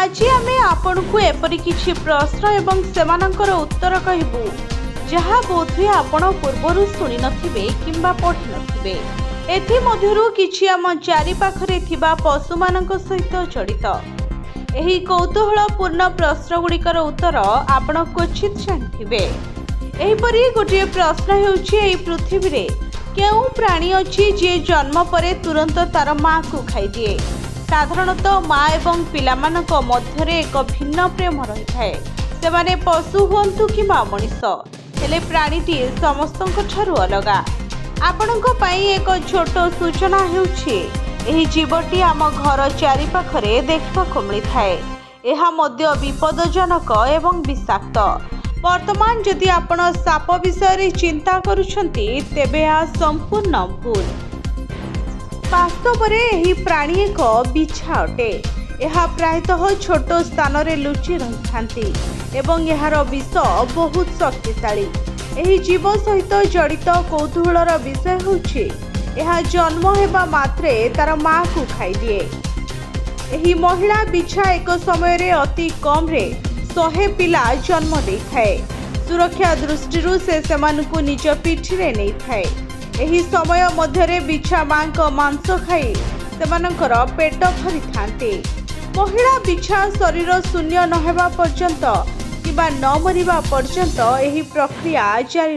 आज आमे आपनकु एपरि किछि प्रश्न एवं सेमानकर उत्तर कहबू जहा बोधहुए आपण पूर्वरु शुणी नथिबे किंबा पढ़ी नथिबे। एथि मध्यरु किछि आम चारि पाखरे थिबा पशुमानक सहित जड़ित एही कौतूहलपूर्ण प्रश्न गुड़िकर उत्तर आपण क्वचित जानिथिबे। एहीपरि गोटे प्रश्न हेउछि एही पृथ्वी रे केउ प्राणी अछि जे जन्म परे तुरंत तार माँ को खाई दिए। साधारणतः माँ एवं पिलामानक मध्यरे एक भिन्न प्रेम रही थाए, सेमाने पशु हुअन्तु किंबा मनीष, हेले प्राणीटी समस्तଙ୍କ ठारू अलगा। आपणଙ୍କ ପାଇଁ एक छोट सूचना हेउछि एही जीवटी आम घर चारि पाखरे देखिबाको मिलिथाए। एहा मध्य विपदजनक एवं विषाक्त। वर्तमान जदि आपण साप विषय रे चिंता करूछंती तेबे आ संपूर्ण भूल। वास्तव में यही प्राणी एक बिछा अटे। यह प्रायतः छोट स्थान रे लुचि रही थांती एवं यार विष बहुत शक्तिशाली। यही जीव सहित जड़ित कौतूहलर विषय होछि यह जन्म हेबा मात्रे तार माँ को खाई दिए। यही महिला बिछा एक समय रे अति कम रे 100 पिला जन्म दे थाए। सुरक्षा दृष्टि से सेमानकु निज पिठी रे नै थाए। एही समय मध्यरे बिछा माँ को मांस खाई सेमानकर पेट भरी थांते। महिला बिछा शरीर शून्य न हेबा पर्यंत किबा न मरिबा पर्यंत एही प्रक्रिया जारी